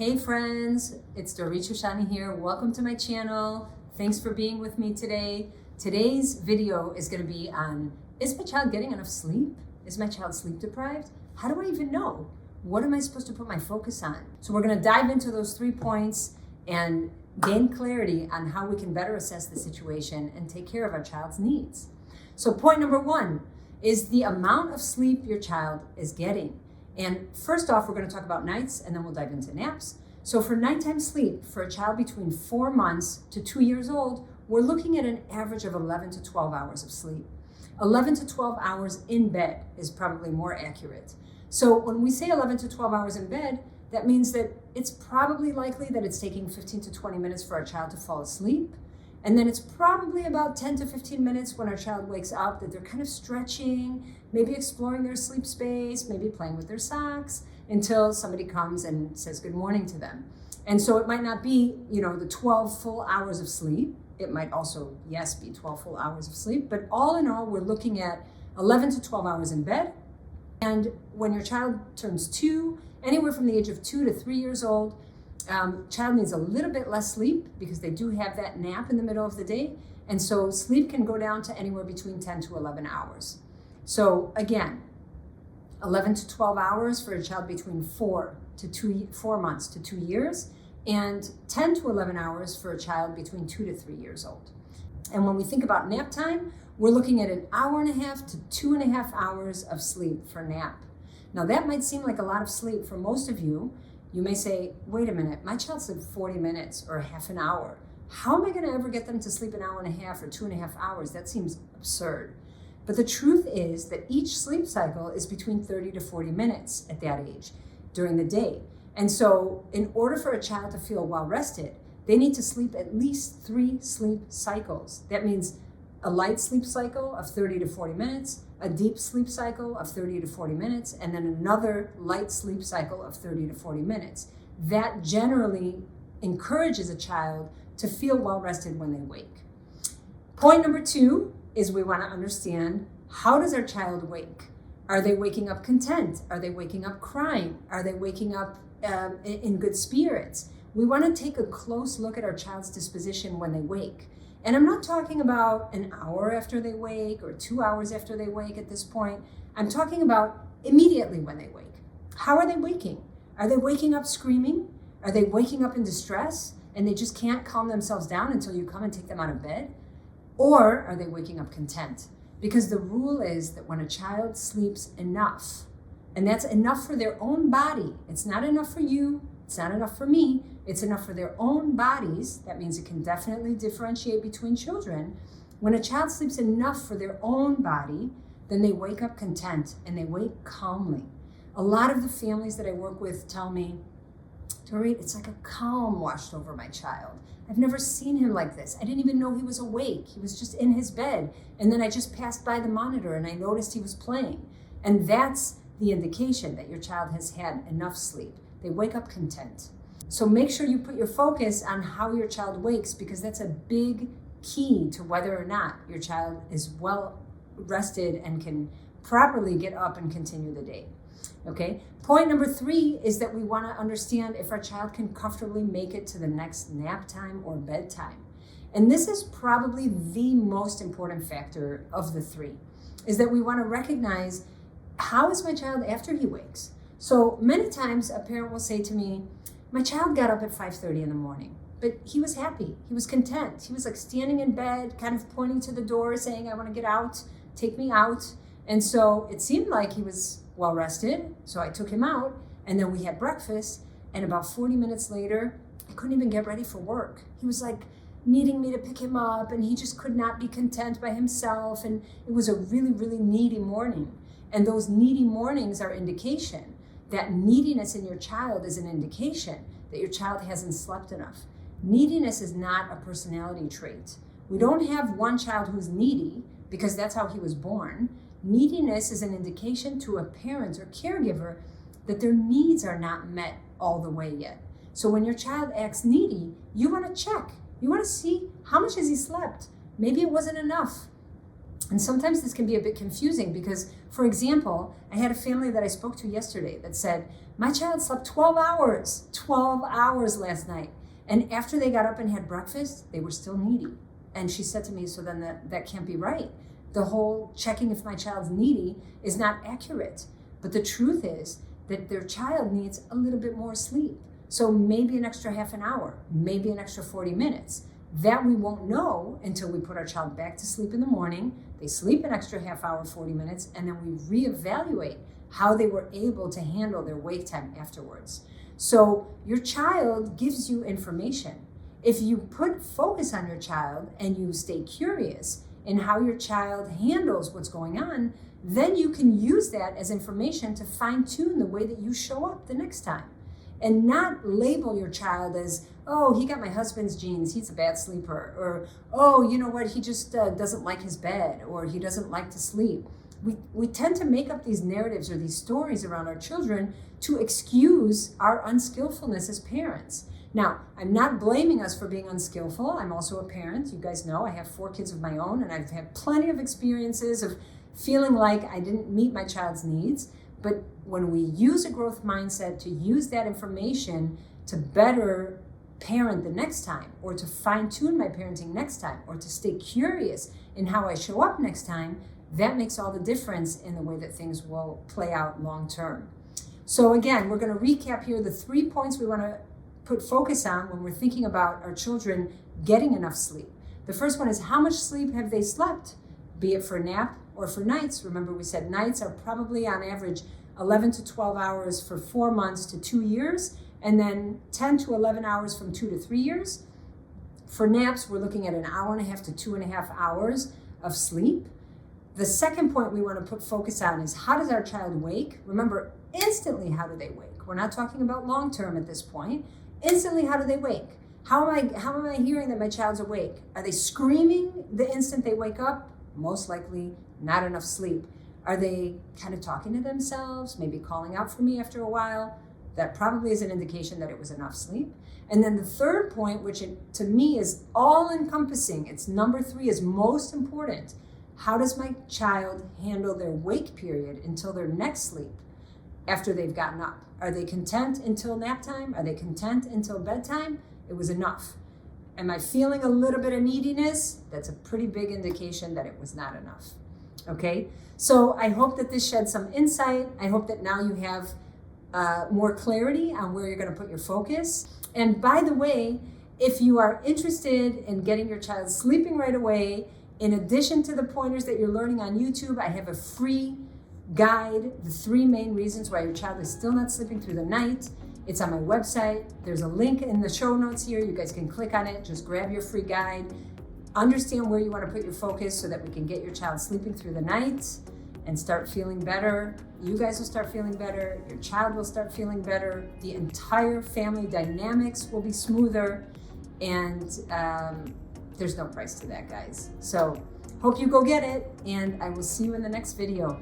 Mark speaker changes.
Speaker 1: Hey friends, it's Deprivation here. Welcome to my channel. Thanks for being with me today. Today's video is going to be on, is my child getting enough sleep? Is my child sleep deprived? How do I even know? What am I supposed to put my focus on? So we're going to dive into those 3 points and gain clarity on how we can better assess the situation and take care of our child's needs. So point number 1 is the amount of sleep your child is getting. And first off, we're going to talk about nights and then we'll dive into naps. So for nighttime sleep, for a child between 4 months to 2 years old, we're looking at an average of 11 to 12 hours of sleep. 11 to 12 hours in bed is probably more accurate. So when we say 11 to 12 hours in bed, that means that it's probably likely that it's taking 15 to 20 minutes for our child to fall asleep. And then it's probably about 10 to 15 minutes when our child wakes up that they're kind of stretching, maybe exploring their sleep space, maybe playing with their socks until somebody comes and says good morning to them. And so it might not be, the 12 full hours of sleep. It might also, yes, be 12 full hours of sleep. But all in all, we're looking at 11 to 12 hours in bed. And when your child turns 2, anywhere from the age of 2 to 3 years old, child needs a little bit less sleep because they do have that nap in the middle of the day. And so sleep can go down to anywhere between 10 to 11 hours. So again, 11 to 12 hours for a child between 4 months to 2 years, and 10 to 11 hours for a child between 2 to 3 years old. And when we think about nap time, we're looking at an hour and a half to 2.5 hours of sleep for nap. Now that might seem like a lot of sleep for most of you. You may say, wait a minute, my child slept 40 minutes or half an hour. How am I going to ever get them to sleep an hour and a half or 2.5 hours? That seems absurd. But the truth is that each sleep cycle is between 30 to 40 minutes at that age during the day. And so in order for a child to feel well rested, they need to sleep at least 3 sleep cycles. That means a light sleep cycle of 30 to 40 minutes, a deep sleep cycle of 30 to 40 minutes, and then another light sleep cycle of 30 to 40 minutes. That generally encourages a child to feel well rested when they wake. Point number 2 is we want to understand, how does our child wake? Are they waking up content? Are they waking up crying? Are they waking up in good spirits? We want to take a close look at our child's disposition when they wake. And I'm not talking about an hour after they wake or 2 hours after they wake at this point. I'm talking about immediately when they wake. How are they waking? Are they waking up screaming? Are they waking up in distress and they just can't calm themselves down until you come and take them out of bed? Or are they waking up content? Because the rule is that when a child sleeps enough, and that's enough for their own body, it's not enough for you, it's not enough for me, it's enough for their own bodies. That means it can definitely differentiate between children. When a child sleeps enough for their own body, then they wake up content and they wake calmly. A lot of the families that I work with tell me, Dorit, it's like a calm washed over my child. I've never seen him like this. I didn't even know he was awake. He was just in his bed. And then I just passed by the monitor and I noticed he was playing. And that's the indication that your child has had enough sleep. They wake up content. So make sure you put your focus on how your child wakes, because that's a big key to whether or not your child is well rested and can properly get up and continue the day. Okay. Point number 3 is that we want to understand if our child can comfortably make it to the next nap time or bedtime. And this is probably the most important factor of the 3, is that we want to recognize, how is my child after he wakes? So many times a parent will say to me, my child got up at 5:30 in the morning, but he was happy. He was content. He was like standing in bed, kind of pointing to the door saying, I want to get out, take me out. And so it seemed like he was well rested. So I took him out and then we had breakfast. And about 40 minutes later, I couldn't even get ready for work. He was like needing me to pick him up and he just could not be content by himself. And it was a really, really needy morning. And those needy mornings are indication. That neediness in your child is an indication that your child hasn't slept enough. Neediness is not a personality trait. We don't have one child who's needy because that's how he was born. Neediness is an indication to a parent or caregiver that their needs are not met all the way yet. So when your child acts needy, you want to check. You want to see, how much has he slept? Maybe it wasn't enough. And sometimes this can be a bit confusing because, for example, I had a family that I spoke to yesterday that said, my child slept 12 hours last night. And after they got up and had breakfast, they were still needy. And she said to me, so then that can't be right. The whole checking if my child's needy is not accurate. But the truth is that their child needs a little bit more sleep. So maybe an extra half an hour, maybe an extra 40 minutes. That we won't know until we put our child back to sleep in the morning. They sleep an extra half hour, 40 minutes, and then we reevaluate how they were able to handle their wake time afterwards. So your child gives you information. If you put focus on your child and you stay curious in how your child handles what's going on, then you can use that as information to fine-tune the way that you show up the next time. And not label your child as, oh, he got my husband's genes, he's a bad sleeper. Or, oh, you know what, he just doesn't like his bed, or he doesn't like to sleep. We tend to make up these narratives or these stories around our children to excuse our unskillfulness as parents. Now, I'm not blaming us for being unskillful. I'm also a parent. You guys know I have 4 kids of my own, and I've had plenty of experiences of feeling like I didn't meet my child's needs. But when we use a growth mindset to use that information to better parent the next time, or to fine-tune my parenting next time, or to stay curious in how I show up next time, that makes all the difference in the way that things will play out long term. So again, we're going to recap here the 3 points we want to put focus on when we're thinking about our children getting enough sleep. The first one is, how much sleep have they slept? Be it for nap or for nights. Remember, we said nights are probably on average 11 to 12 hours for 4 months to 2 years, and then 10 to 11 hours from 2 to 3 years. For naps, we're looking at 1.5 hours to 2.5 hours of sleep. The second point we want to put focus on is, how does our child wake? Remember, instantly, how do they wake? We're not talking about long term at this point. Instantly, how do they wake? How am I hearing that my child's awake? Are they screaming the instant they wake up? Most likely not enough sleep. Are they kind of talking to themselves, maybe calling out for me after a while? That probably is an indication that it was enough sleep. And then the third point, which to me is all encompassing, it's number 3, is most important. How does my child handle their wake period until their next sleep after they've gotten up? Are they content until nap time? Are they content until bedtime? It was enough. Am I feeling a little bit of neediness? That's a pretty big indication that it was not enough. Okay, so I hope that this shed some insight. I hope that now you have more clarity on where you're going to put your focus. And by the way, if you are interested in getting your child sleeping right away, in addition to the pointers that you're learning on YouTube, I have a free guide, the 3 main reasons why your child is still not sleeping through the night. It's on my website. There's a link in the show notes here. You guys can click on it. Just grab your free guide. Understand where you want to put your focus so that we can get your child sleeping through the night and start feeling better. You guys will start feeling better. Your child will start feeling better. The entire family dynamics will be smoother. And there's no price to that, guys. So hope you go get it, and I will see you in the next video.